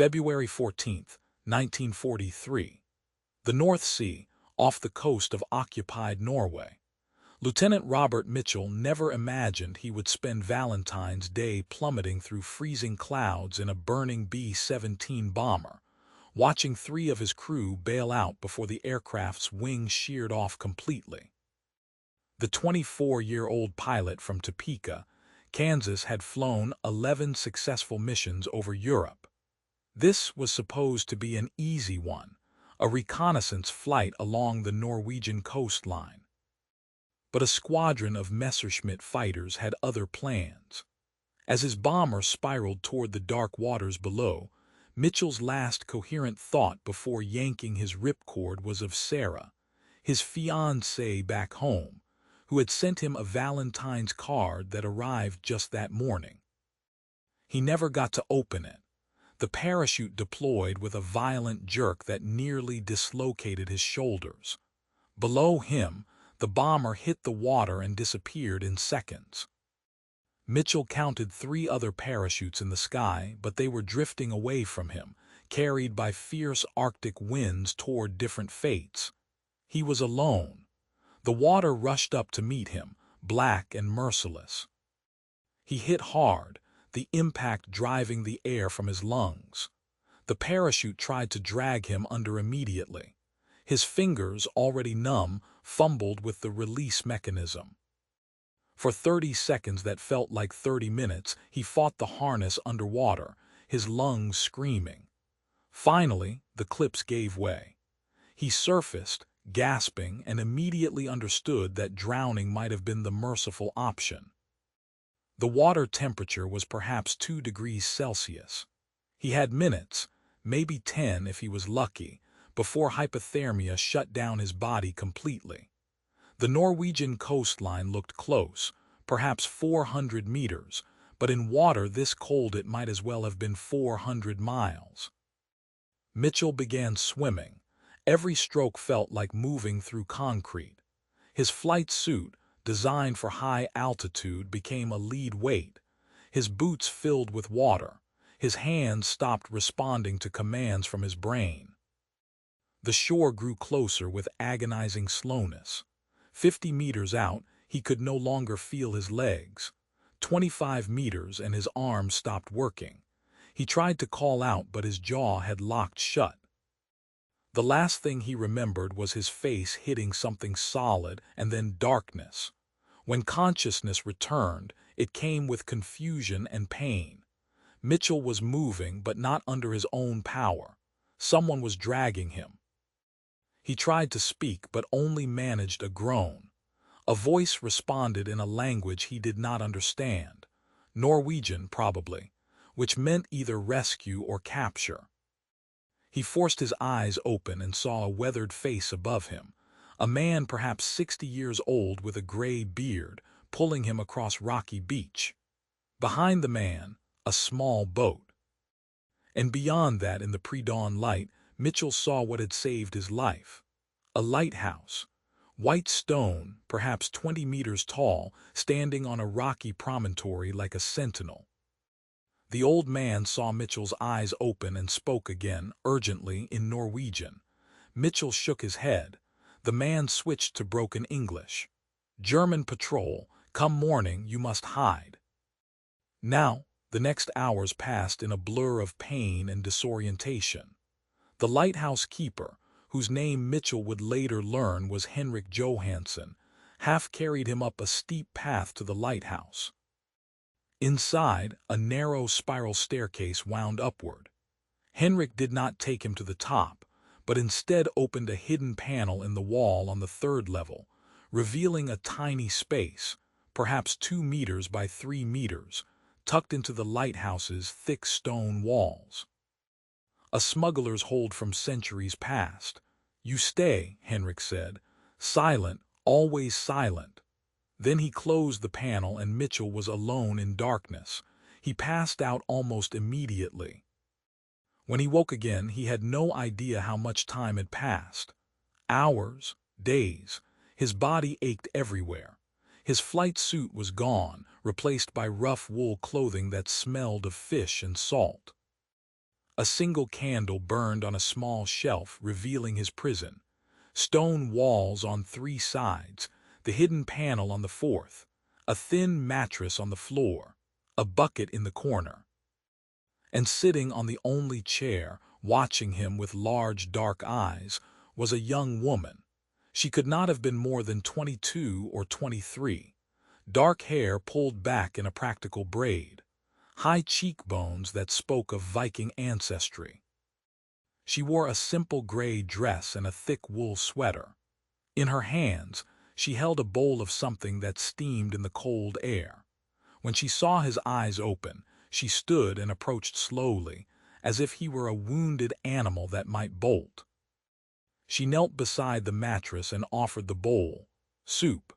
February 14, 1943. The North Sea, off the coast of occupied Norway. Lieutenant Robert Mitchell never imagined he would spend Valentine's Day plummeting through freezing clouds in a burning B-17 bomber, watching 3 of his crew bail out before the aircraft's wings sheared off completely. The 24-year-old pilot from Topeka, Kansas, had flown 11 successful missions over Europe. This was supposed to be an easy one, a reconnaissance flight along the Norwegian coastline. But a squadron of Messerschmitt fighters had other plans. As his bomber spiraled toward the dark waters below, Mitchell's last coherent thought before yanking his ripcord was of Sarah, his fiancée back home, who had sent him a Valentine's card that arrived just that morning. He never got to open it. The parachute deployed with a violent jerk that nearly dislocated his shoulders. Below him, the bomber hit the water and disappeared in seconds. Mitchell counted 3 other parachutes in the sky, but they were drifting away from him, carried by fierce Arctic winds toward different fates. He was alone. The water rushed up to meet him, black and merciless. He hit hard, the impact driving the air from his lungs. The parachute tried to drag him under immediately. His fingers, already numb, fumbled with the release mechanism. For 30 seconds that felt like 30 minutes, he fought the harness underwater, his lungs screaming. Finally, the clips gave way. He surfaced, gasping, and immediately understood that drowning might have been the merciful option. The water temperature was perhaps 2 degrees Celsius. He had minutes, maybe 10 if he was lucky, before hypothermia shut down his body completely. The Norwegian coastline looked close, perhaps 400 meters, but in water this cold it might as well have been 400 miles. Mitchell began swimming. Every stroke felt like moving through concrete. His flight suit, designed for high altitude, became a lead weight. His boots filled with water. His hands stopped responding to commands from his brain. The shore grew closer with agonizing slowness. 50 meters out, he could no longer feel his legs. 25 meters and his arms stopped working. He tried to call out, but his jaw had locked shut. The last thing he remembered was his face hitting something solid and then darkness. When consciousness returned, it came with confusion and pain. Mitchell was moving, but not under his own power. Someone was dragging him. He tried to speak, but only managed a groan. A voice responded in a language he did not understand. Norwegian, probably, which meant either rescue or capture. He forced his eyes open and saw a weathered face above him, a man perhaps 60 years old with a gray beard, pulling him across rocky beach. Behind the man, a small boat. And beyond that, in the pre-dawn light, Mitchell saw what had saved his life. A lighthouse. White stone, perhaps 20 meters tall, standing on a rocky promontory like a sentinel. The old man saw Mitchell's eyes open and spoke again, urgently, in Norwegian. Mitchell shook his head. The man switched to broken English. "German patrol, come morning you must hide." Now, the next hours passed in a blur of pain and disorientation. The lighthouse keeper, whose name Mitchell would later learn was Henrik Johansson, half carried him up a steep path to the lighthouse. Inside, a narrow spiral staircase wound upward. Henrik did not take him to the top, but instead opened a hidden panel in the wall on the 3rd level, revealing a tiny space, perhaps 2 meters by 3 meters, tucked into the lighthouse's thick stone walls. A smuggler's hold from centuries past. "You stay," Henrik said. "Silent, always silent." Then he closed the panel and Mitchell was alone in darkness. He passed out almost immediately. When he woke again, he had no idea how much time had passed. Hours, days. His body ached everywhere. His flight suit was gone, replaced by rough wool clothing that smelled of fish and salt. A single candle burned on a small shelf, revealing his prison. Stone walls on 3 sides, the hidden panel on the 4th, a thin mattress on the floor, a bucket in the corner. And sitting on the only chair, watching him with large dark eyes, was a young woman. She could not have been more than 22 or 23. Dark hair pulled back in a practical braid, high cheekbones that spoke of Viking ancestry. She wore a simple gray dress and a thick wool sweater. In her hands, she held a bowl of something that steamed in the cold air. When she saw his eyes open, she stood and approached slowly, as if he were a wounded animal that might bolt. She knelt beside the mattress and offered the bowl. Soup.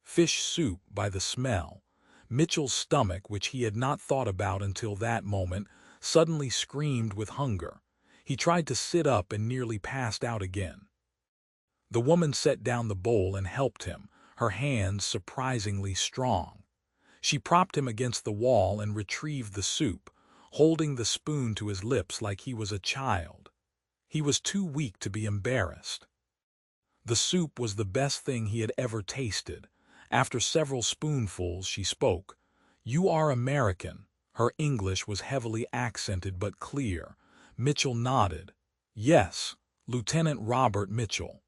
Fish soup by the smell. Mitchell's stomach, which he had not thought about until that moment, suddenly screamed with hunger. He tried to sit up and nearly passed out again. The woman set down the bowl and helped him, her hands surprisingly strong. She propped him against the wall and retrieved the soup, holding the spoon to his lips like he was a child. He was too weak to be embarrassed. The soup was the best thing he had ever tasted. After several spoonfuls, she spoke. "You are American." Her English was heavily accented but clear. Mitchell nodded. "Yes, Lieutenant Robert Mitchell."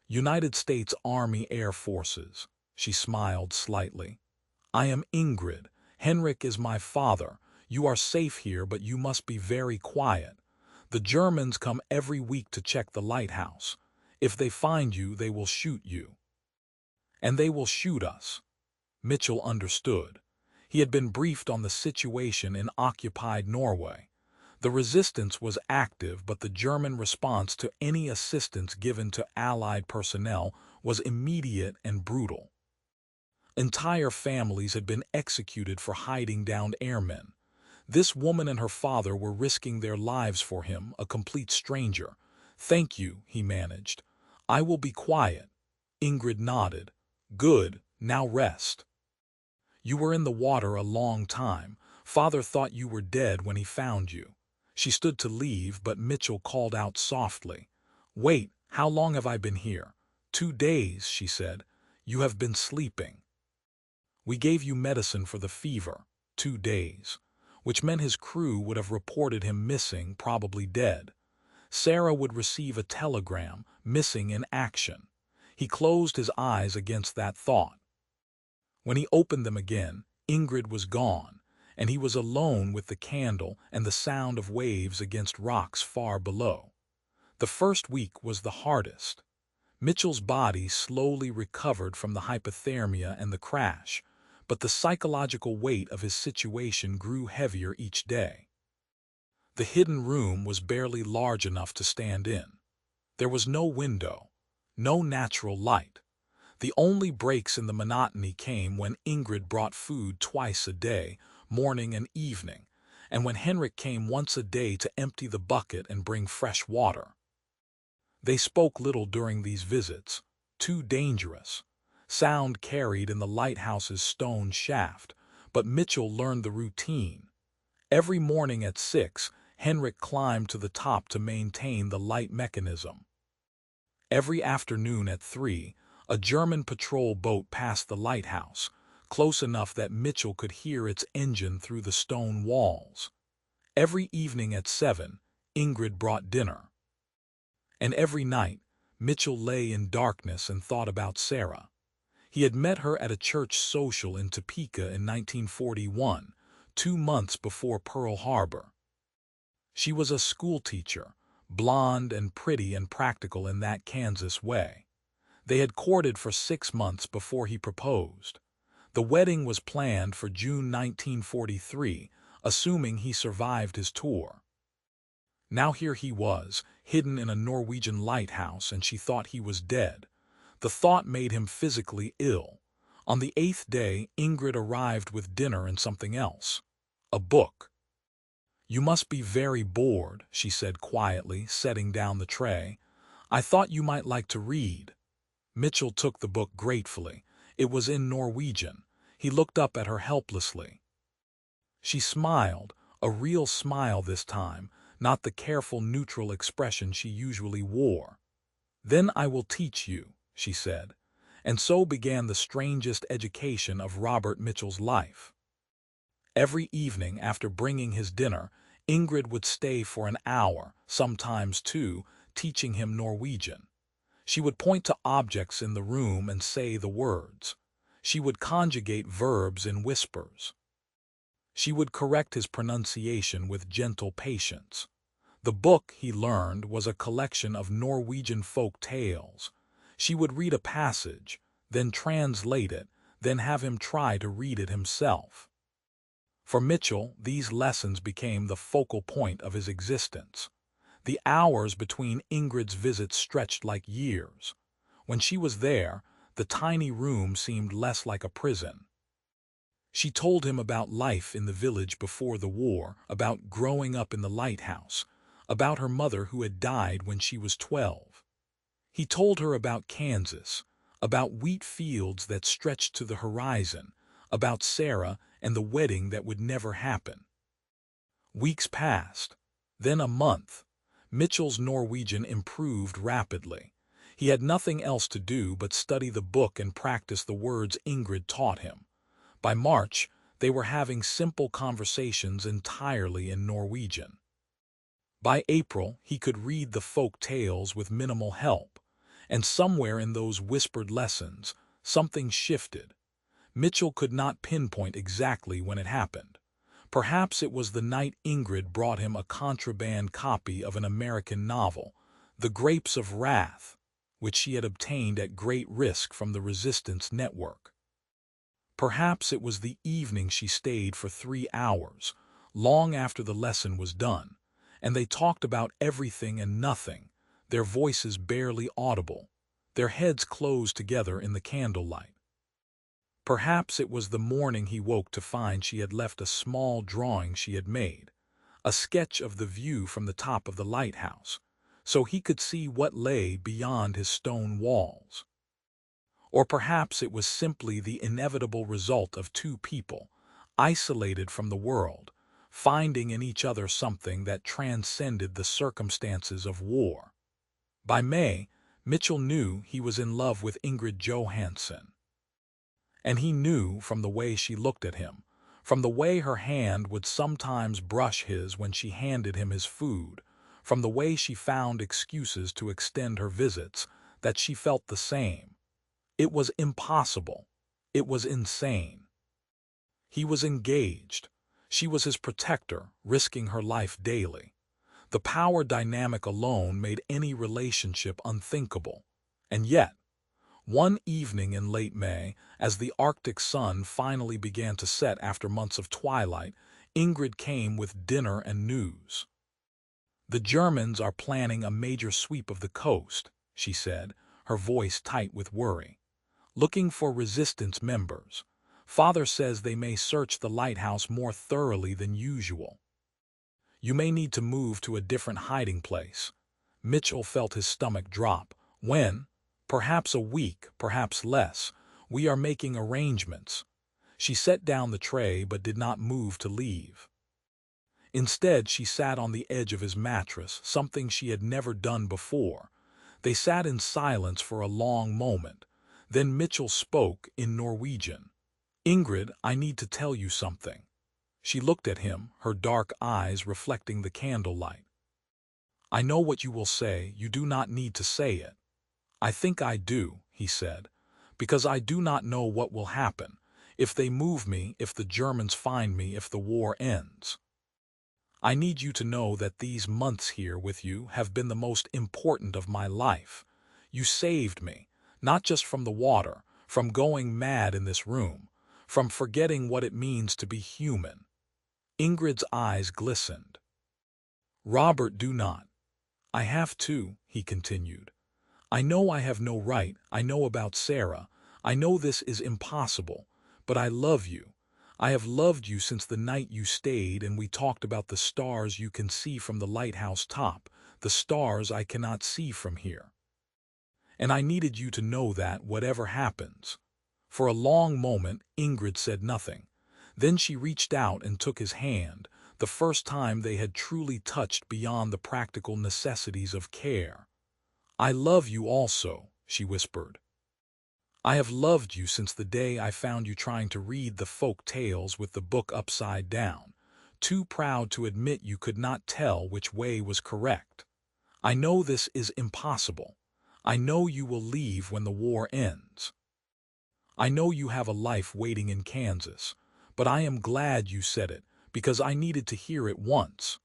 "United States Army Air Forces." She smiled slightly. "I am Ingrid. Henrik is my father. You are safe here, but you must be very quiet. The Germans come every week to check the lighthouse. If they find you, they will shoot you." "And they will shoot us." Mitchell understood. He had been briefed on the situation in occupied Norway. The resistance was active, but the German response to any assistance given to Allied personnel was immediate and brutal. Entire families had been executed for hiding downed airmen. This woman and her father were risking their lives for him, a complete stranger. "Thank you," he managed. "I will be quiet." Ingrid nodded. "Good, now rest." "You were in the water a long time. Father thought you were dead when he found you." She stood to leave, but Mitchell called out softly. "Wait, how long have I been here?" 2 days, she said. "You have been sleeping." "We gave you medicine for the fever." 2 days. Which meant his crew would have reported him missing, probably dead. Sarah would receive a telegram, "Missing in action." He closed his eyes against that thought. When he opened them again, Ingrid was gone, and he was alone with the candle and the sound of waves against rocks far below. The first week was the hardest. Mitchell's body slowly recovered from the hypothermia and the crash, but the psychological weight of his situation grew heavier each day. The hidden room was barely large enough to stand in. There was no window, no natural light. The only breaks in the monotony came when Ingrid brought food twice a day, morning and evening, and when Henrik came once a day to empty the bucket and bring fresh water. They spoke little during these visits, too dangerous. Sound carried in the lighthouse's stone shaft, but Mitchell learned the routine. Every morning at 6, Henrik climbed to the top to maintain the light mechanism. Every afternoon at 3, a German patrol boat passed the lighthouse, close enough that Mitchell could hear its engine through the stone walls. Every evening at 7, Ingrid brought dinner. And every night, Mitchell lay in darkness and thought about Sarah. He had met her at a church social in Topeka in 1941, 2 months before Pearl Harbor. She was a schoolteacher, blonde and pretty and practical in that Kansas way. They had courted for 6 months before he proposed. The wedding was planned for June 1943, assuming he survived his tour. Now here he was, hidden in a Norwegian lighthouse, and she thought he was dead. The thought made him physically ill. On the 8th day, Ingrid arrived with dinner and something else. A book. "You must be very bored," she said quietly, setting down the tray. "I thought you might like to read." Mitchell took the book gratefully. It was in Norwegian. He looked up at her helplessly. She smiled, a real smile this time, not the careful neutral expression she usually wore. "Then I will teach you," she said. And so began the strangest education of Robert Mitchell's life. Every evening after bringing his dinner, Ingrid would stay for an hour, sometimes two, teaching him Norwegian. She would point to objects in the room and say the words. She would conjugate verbs in whispers. She would correct his pronunciation with gentle patience. The book, he learned, was a collection of Norwegian folk tales. She would read a passage, then translate it, then have him try to read it himself. For Mitchell, these lessons became the focal point of his existence. The hours between Ingrid's visits stretched like years. When she was there, the tiny room seemed less like a prison. She told him about life in the village before the war, about growing up in the Lighthouse, about her mother who had died when she was 12. He told her about Kansas, about wheat fields that stretched to the horizon, about Sarah and the wedding that would never happen. Weeks passed, then a month. Mitchell's Norwegian improved rapidly. He had nothing else to do but study the book and practice the words Ingrid taught him. By March, they were having simple conversations entirely in Norwegian. By April, he could read the folk tales with minimal help, and somewhere in those whispered lessons, something shifted. Mitchell could not pinpoint exactly when it happened. Perhaps it was the night Ingrid brought him a contraband copy of an American novel, The Grapes of Wrath, which she had obtained at great risk from the resistance network. Perhaps it was the evening she stayed for 3 hours, long after the lesson was done, and they talked about everything and nothing, their voices barely audible, their heads closed together in the candlelight. Perhaps it was the morning he woke to find she had left a small drawing she had made, a sketch of the view from the top of the lighthouse, so he could see what lay beyond his stone walls. Or perhaps it was simply the inevitable result of two people, isolated from the world, finding in each other something that transcended the circumstances of war. By May, Mitchell knew he was in love with Ingrid Johansson. And he knew from the way she looked at him, from the way her hand would sometimes brush his when she handed him his food, from the way she found excuses to extend her visits, that she felt the same. It was impossible. It was insane. He was engaged. She was his protector, risking her life daily. The power dynamic alone made any relationship unthinkable. And yet, one evening in late May, as the Arctic sun finally began to set after months of twilight, Ingrid came with dinner and news. "The Germans are planning a major sweep of the coast," she said, her voice tight with worry. "Looking for resistance members. Father says they may search the lighthouse more thoroughly than usual. You may need to move to a different hiding place." Mitchell felt his stomach drop. "When? Perhaps a week, perhaps less. We are making arrangements." She set down the tray but did not move to leave. Instead, she sat on the edge of his mattress, something she had never done before. They sat in silence for a long moment. Then Mitchell spoke in Norwegian. "Ingrid, I need to tell you something." She looked at him, her dark eyes reflecting the candlelight. "I know what you will say. You do not need to say it." "I think I do," he said, "because I do not know what will happen, if they move me, if the Germans find me, if the war ends. I need you to know that these months here with you have been the most important of my life. You saved me, not just from the water, from going mad in this room, from forgetting what it means to be human." Ingrid's eyes glistened. "Robert, do not." "I have to," he continued. "I know I have no right, I know about Sarah, I know this is impossible, but I love you. I have loved you since the night you stayed and we talked about the stars you can see from the lighthouse top, the stars I cannot see from here. And I needed you to know that, whatever happens." For a long moment, Ingrid said nothing. Then she reached out and took his hand, the first time they had truly touched beyond the practical necessities of care. "I love you also," she whispered. "I have loved you since the day I found you trying to read the folk tales with the book upside down, too proud to admit you could not tell which way was correct. I know this is impossible. I know you will leave when the war ends. I know you have a life waiting in Kansas, but I am glad you said it, because I needed to hear it once."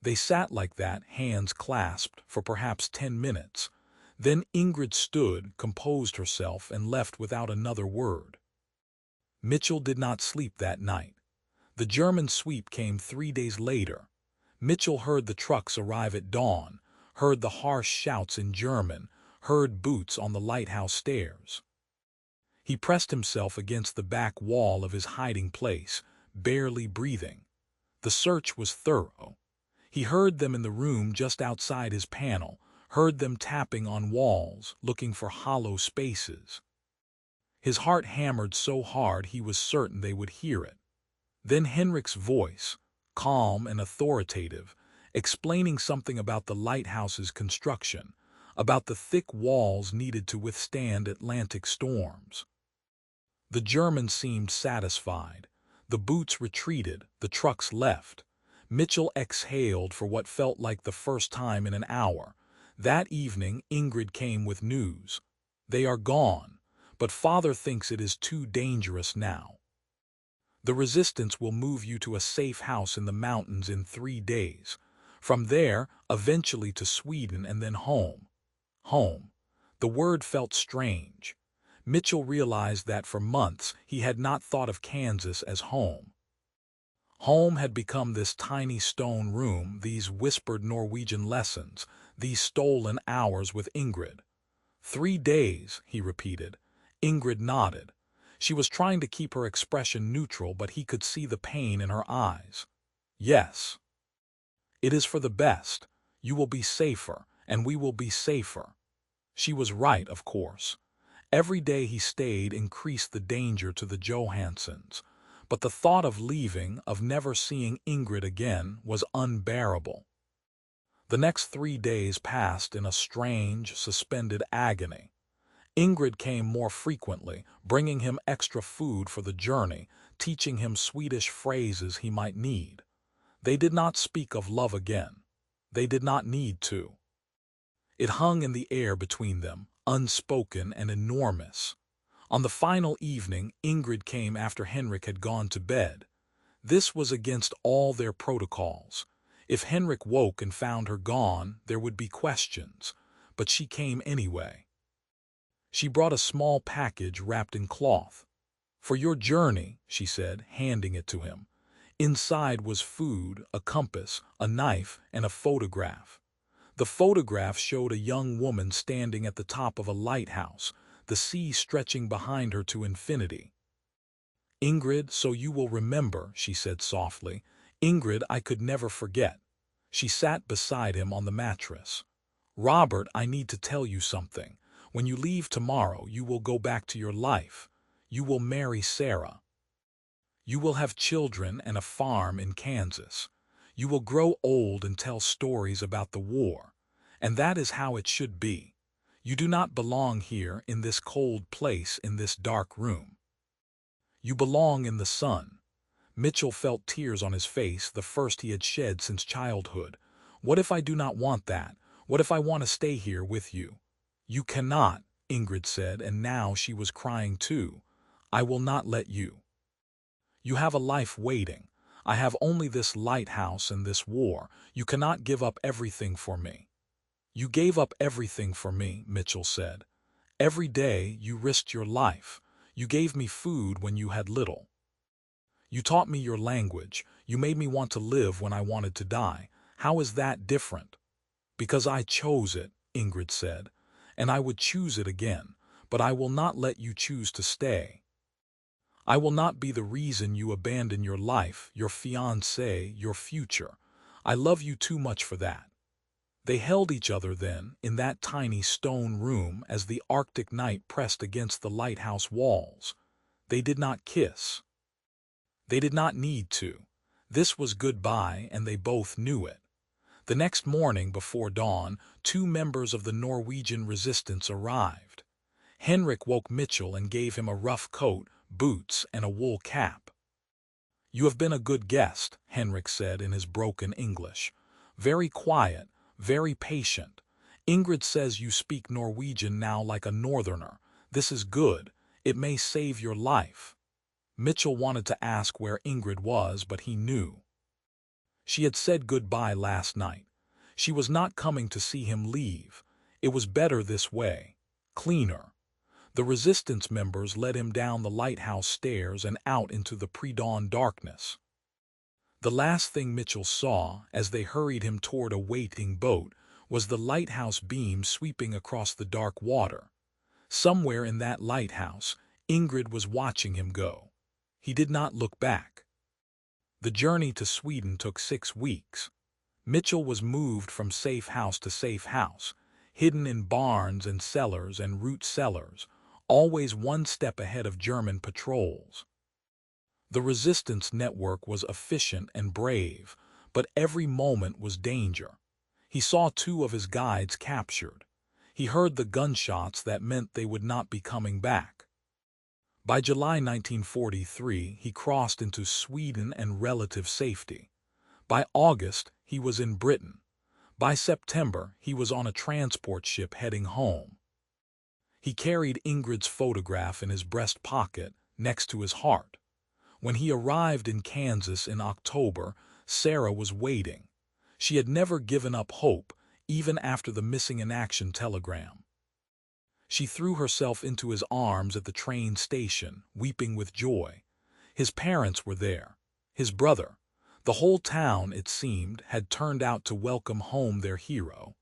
They sat like that, hands clasped, for perhaps 10 minutes. Then Ingrid stood, composed herself, and left without another word. Mitchell did not sleep that night. The German sweep came 3 days later. Mitchell heard the trucks arrive at dawn, heard the harsh shouts in German, heard boots on the lighthouse stairs. He pressed himself against the back wall of his hiding place, barely breathing. The search was thorough. He heard them in the room just outside his panel, heard them tapping on walls, looking for hollow spaces. His heart hammered so hard he was certain they would hear it. Then Henrik's voice, calm and authoritative, explaining something about the lighthouse's construction, about the thick walls needed to withstand Atlantic storms. The Germans seemed satisfied. The boots retreated, the trucks left. Mitchell exhaled for what felt like the first time in an hour. That evening, Ingrid came with news. "They are gone, but father thinks it is too dangerous now. The resistance will move you to a safe house in the mountains in 3 days. From there, eventually to Sweden and then home." Home. The word felt strange. Mitchell realized that for months he had not thought of Kansas as home. Home had become this tiny stone room, these whispered Norwegian lessons, these stolen hours with Ingrid. 3 days, he repeated. Ingrid nodded. She was trying to keep her expression neutral, but he could see the pain in her eyes. "Yes. It is for the best. You will be safer, and we will be safer." She was right, of course. Every day he stayed increased the danger to the Johansons, but the thought of leaving, of never seeing Ingrid again, was unbearable. The next 3 days passed in a strange, suspended agony. Ingrid came more frequently, bringing him extra food for the journey, teaching him Swedish phrases he might need. They did not speak of love again. They did not need to. It hung in the air between them, unspoken and enormous. On the final evening, Ingrid came after Henrik had gone to bed. This was against all their protocols. If Henrik woke and found her gone, there would be questions, but she came anyway. She brought a small package wrapped in cloth. "For your journey," she said, handing it to him. Inside was food, a compass, a knife, and a photograph. The photograph showed a young woman standing at the top of a lighthouse, the sea stretching behind her to infinity. "Ingrid, so you will remember," she said softly. "Ingrid, I could never forget." She sat beside him on the mattress. "Robert, I need to tell you something. When you leave tomorrow, you will go back to your life. You will marry Sarah. You will have children and a farm in Kansas. You will grow old and tell stories about the war. And that is how it should be. You do not belong here in this cold place in this dark room. You belong in the sun." Mitchell felt tears on his face, the first he had shed since childhood. "What if I do not want that? What if I want to stay here with you?" "You cannot," Ingrid said, and now she was crying too. "I will not let you. You have a life waiting. I have only this lighthouse and this war. You cannot give up everything for me." "You gave up everything for me," Mitchell said. "Every day you risked your life. You gave me food when you had little. You taught me your language. You made me want to live when I wanted to die. How is that different?" "Because I chose it," Ingrid said, "and I would choose it again, but I will not let you choose to stay. I will not be the reason you abandon your life, your fiancée, your future. I love you too much for that." They held each other then, in that tiny stone room, as the Arctic night pressed against the lighthouse walls. They did not kiss. They did not need to. This was goodbye, and they both knew it. The next morning before dawn, two members of the Norwegian resistance arrived. Henrik woke Mitchell and gave him a rough coat, boots, and a wool cap. "You have been a good guest," Henrik said in his broken English. "Very quiet, very patient. Ingrid says you speak Norwegian now like a northerner. This is good. It may save your life." Mitchell wanted to ask where Ingrid was, but he knew. She had said goodbye last night. She was not coming to see him leave. It was better this way. Cleaner. The resistance members led him down the lighthouse stairs and out into the pre-dawn darkness. The last thing Mitchell saw, as they hurried him toward a waiting boat, was the lighthouse beam sweeping across the dark water. Somewhere in that lighthouse, Ingrid was watching him go. He did not look back. The journey to Sweden took 6 weeks. Mitchell was moved from safe house to safe house, hidden in barns and cellars and root cellars, always one step ahead of German patrols. The resistance network was efficient and brave, but every moment was danger. He saw 2 of his guides captured. He heard the gunshots that meant they would not be coming back. By July 1943, he crossed into Sweden and relative safety. By August, he was in Britain. By September, he was on a transport ship heading home. He carried Ingrid's photograph in his breast pocket, next to his heart. When he arrived in Kansas in October, Sarah was waiting. She had never given up hope, even after the missing in action telegram. She threw herself into his arms at the train station, weeping with joy. His parents were there. His brother. The whole town, it seemed, had turned out to welcome home their hero.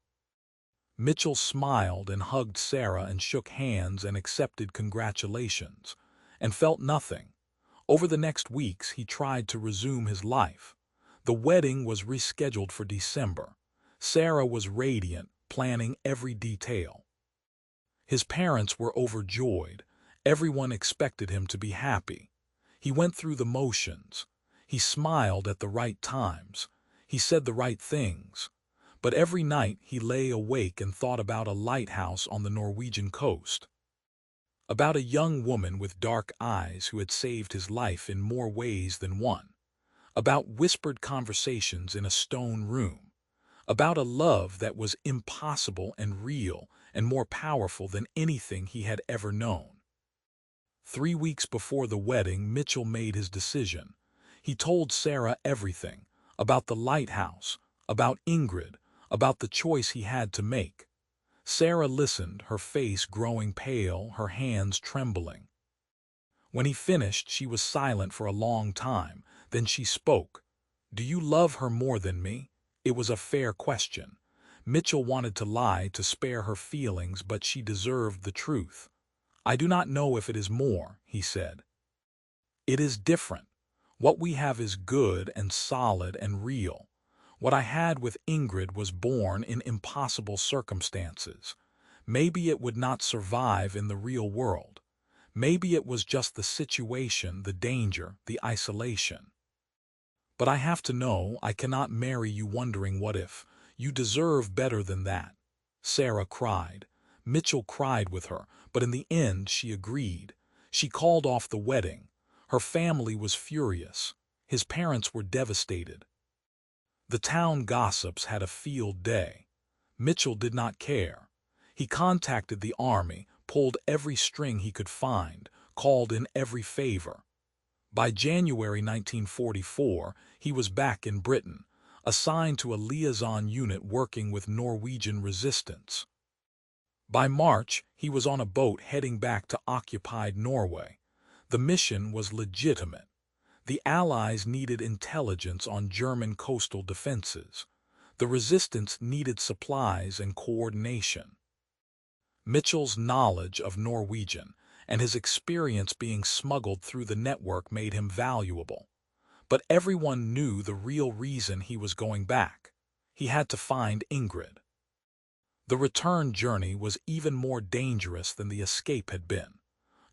Mitchell smiled and hugged Sarah and shook hands and accepted congratulations, and felt nothing. Over the next weeks, he tried to resume his life. The wedding was rescheduled for December. Sarah was radiant, planning every detail. His parents were overjoyed. Everyone expected him to be happy. He went through the motions. He smiled at the right times. He said the right things. But every night he lay awake and thought about a lighthouse on the Norwegian coast. About a young woman with dark eyes who had saved his life in more ways than one. About whispered conversations in a stone room. About a love that was impossible and real and more powerful than anything he had ever known. 3 weeks before the wedding, Mitchell made his decision. He told Sarah everything, about the lighthouse, about Ingrid, about the choice he had to make. Sarah listened, her face growing pale, her hands trembling. When he finished, she was silent for a long time. Then she spoke. "Do you love her more than me?" It was a fair question. Mitchell wanted to lie to spare her feelings, but she deserved the truth. "I do not know if it is more," he said. "It is different. What we have is good and solid and real. What I had with Ingrid was born in impossible circumstances. Maybe it would not survive in the real world. Maybe it was just the situation, the danger, the isolation. But I have to know. I cannot marry you wondering what if. You deserve better than that." Sarah cried. Mitchell cried with her, but in the end she agreed. She called off the wedding. Her family was furious. His parents were devastated. The town gossips had a field day. Mitchell did not care. He contacted the army, pulled every string he could find, called in every favor. By January 1944, he was back in Britain, assigned to a liaison unit working with Norwegian resistance. By March, he was on a boat heading back to occupied Norway. The mission was legitimate. The Allies needed intelligence on German coastal defenses. The resistance needed supplies and coordination. Mitchell's knowledge of Norwegian and his experience being smuggled through the network made him valuable. But everyone knew the real reason he was going back. He had to find Ingrid. The return journey was even more dangerous than the escape had been.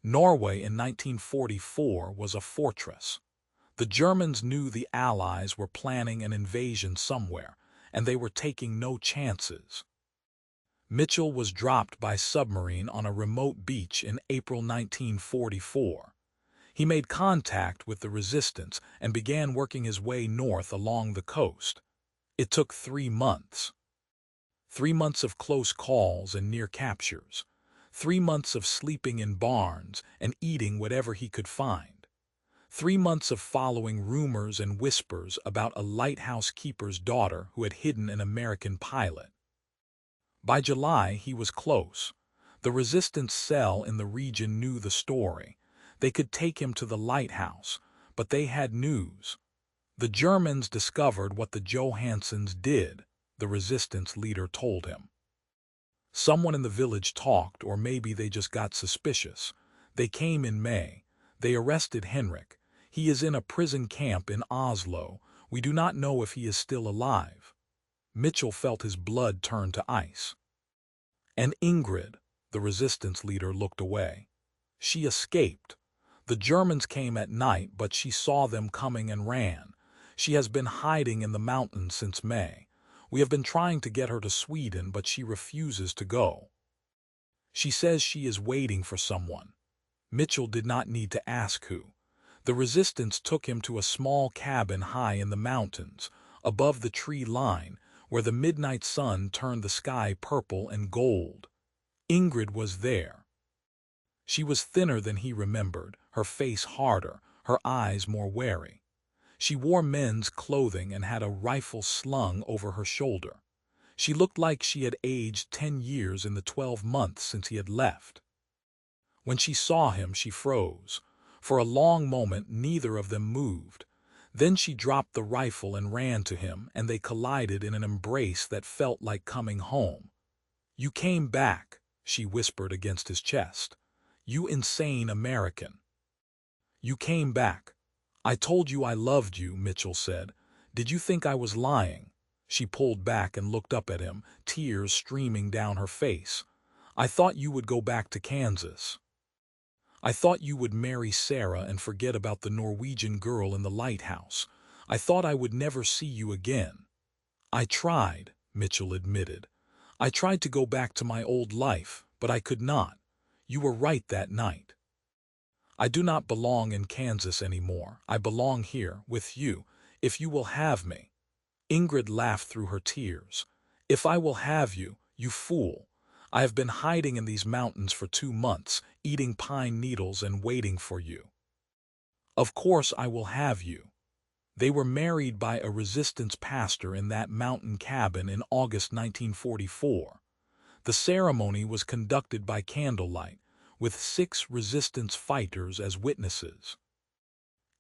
Norway in 1944 was a fortress. The Germans knew the Allies were planning an invasion somewhere, and they were taking no chances. Mitchell was dropped by submarine on a remote beach in April 1944. He made contact with the resistance and began working his way north along the coast. It took 3 months. 3 months of close calls and near captures. 3 months of sleeping in barns and eating whatever he could find. 3 months of following rumors and whispers about a lighthouse keeper's daughter who had hidden an American pilot. By July, he was close. The resistance cell in the region knew the story. They could take him to the lighthouse, but they had news. The Germans discovered what the Johanssons did, the resistance leader told him. Someone in the village talked, or maybe they just got suspicious. They came in May. They arrested Henrik. He is in a prison camp in Oslo. We do not know if he is still alive. Mitchell felt his blood turn to ice. And Ingrid, the resistance leader, looked away. She escaped. The Germans came at night, but she saw them coming and ran. She has been hiding in the mountains since May. We have been trying to get her to Sweden, but she refuses to go. She says she is waiting for someone. Mitchell did not need to ask who. The resistance took him to a small cabin high in the mountains, above the tree line, where the midnight sun turned the sky purple and gold. Ingrid was there. She was thinner than he remembered, her face harder, her eyes more wary. She wore men's clothing and had a rifle slung over her shoulder. She looked like she had aged 10 years in the 12 months since he had left. When she saw him, she froze. For a long moment, neither of them moved. Then she dropped the rifle and ran to him, and they collided in an embrace that felt like coming home. "You came back," she whispered against his chest. "You insane American. You came back. I told you I loved you," Mitchell said. "Did you think I was lying?" She pulled back and looked up at him, tears streaming down her face. "I thought you would go back to Kansas. I thought you would marry Sarah and forget about the Norwegian girl in the lighthouse. I thought I would never see you again." "I tried," Mitchell admitted. "I tried to go back to my old life, but I could not. You were right that night. I do not belong in Kansas anymore. I belong here, with you, if you will have me." Ingrid laughed through her tears. "If I will have you, you fool. I have been hiding in these mountains for 2 months, eating pine needles and waiting for you. Of course I will have you." They were married by a resistance pastor in that mountain cabin in August 1944. The ceremony was conducted by candlelight, with 6 resistance fighters as witnesses.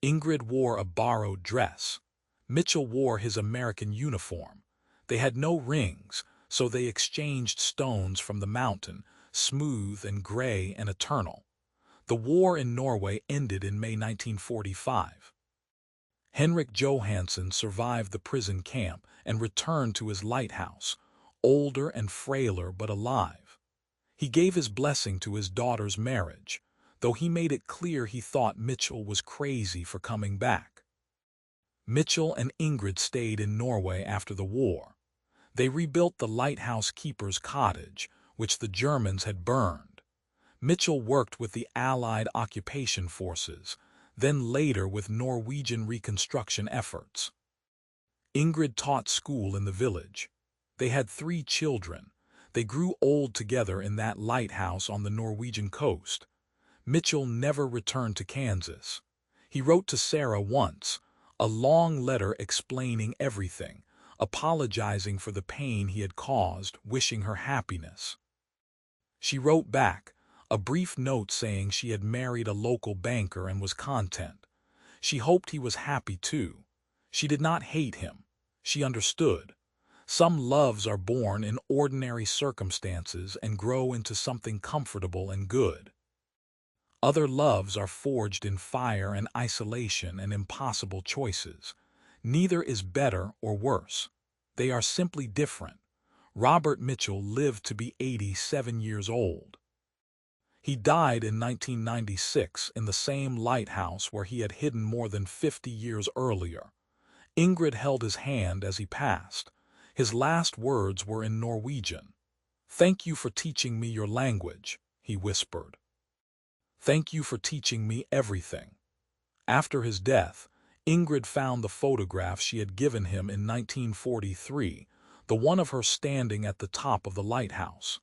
Ingrid wore a borrowed dress. Mitchell wore his American uniform. They had no rings, so they exchanged stones from the mountain, smooth and gray and eternal. The war in Norway ended in May 1945. Henrik Johansson survived the prison camp and returned to his lighthouse, older and frailer but alive. He gave his blessing to his daughter's marriage, though he made it clear he thought Mitchell was crazy for coming back. Mitchell and Ingrid stayed in Norway after the war. They rebuilt the lighthouse keeper's cottage, which the Germans had burned. Mitchell worked with the Allied occupation forces, then later with Norwegian reconstruction efforts. Ingrid taught school in the village. They had 3 children. They grew old together in that lighthouse on the Norwegian coast. Mitchell never returned to Kansas. He wrote to Sarah once, a long letter explaining everything, apologizing for the pain he had caused, wishing her happiness. She wrote back, a brief note saying she had married a local banker and was content. She hoped he was happy too. She did not hate him. She understood. Some loves are born in ordinary circumstances and grow into something comfortable and good. Other loves are forged in fire and isolation and impossible choices. Neither is better or worse. They are simply different. Robert Mitchell lived to be 87 years old. He died in 1996 in the same lighthouse where he had hidden more than 50 years earlier. Ingrid held his hand as he passed. His last words were in Norwegian. "Thank you for teaching me your language," he whispered. "Thank you for teaching me everything." After his death, Ingrid found the photograph she had given him in 1943, the one of her standing at the top of the lighthouse.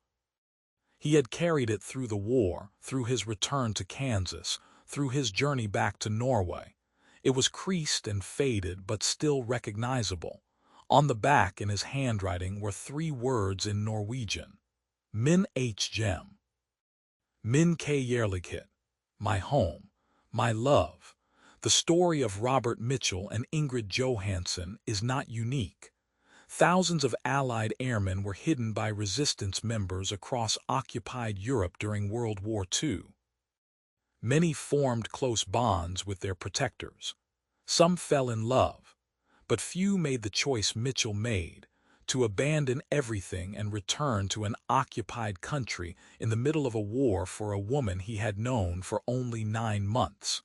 He had carried it through the war, through his return to Kansas, through his journey back to Norway. It was creased and faded but still recognizable. On the back in his handwriting were 3 words in Norwegian. Min hjem. Min kjærlighet. My home. My love. The story of Robert Mitchell and Ingrid Johansson is not unique. Thousands of Allied airmen were hidden by resistance members across occupied Europe during World War II. Many formed close bonds with their protectors. Some fell in love, but few made the choice Mitchell made, to abandon everything and return to an occupied country in the middle of a war for a woman he had known for only 9 months.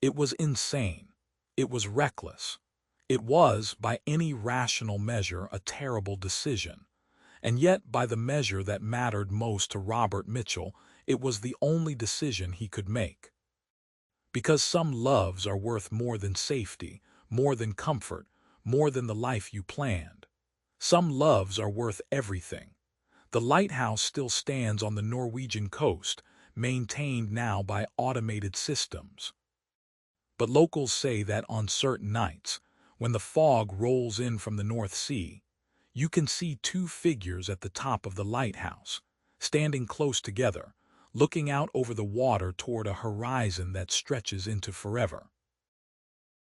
It was insane. It was reckless. It was, by any rational measure, a terrible decision. And yet, by the measure that mattered most to Robert Mitchell, it was the only decision he could make. Because some loves are worth more than safety, more than comfort, more than the life you planned. Some loves are worth everything. The lighthouse still stands on the Norwegian coast, maintained now by automated systems. But locals say that on certain nights, when the fog rolls in from the North Sea, you can see 2 figures at the top of the lighthouse, standing close together, looking out over the water toward a horizon that stretches into forever.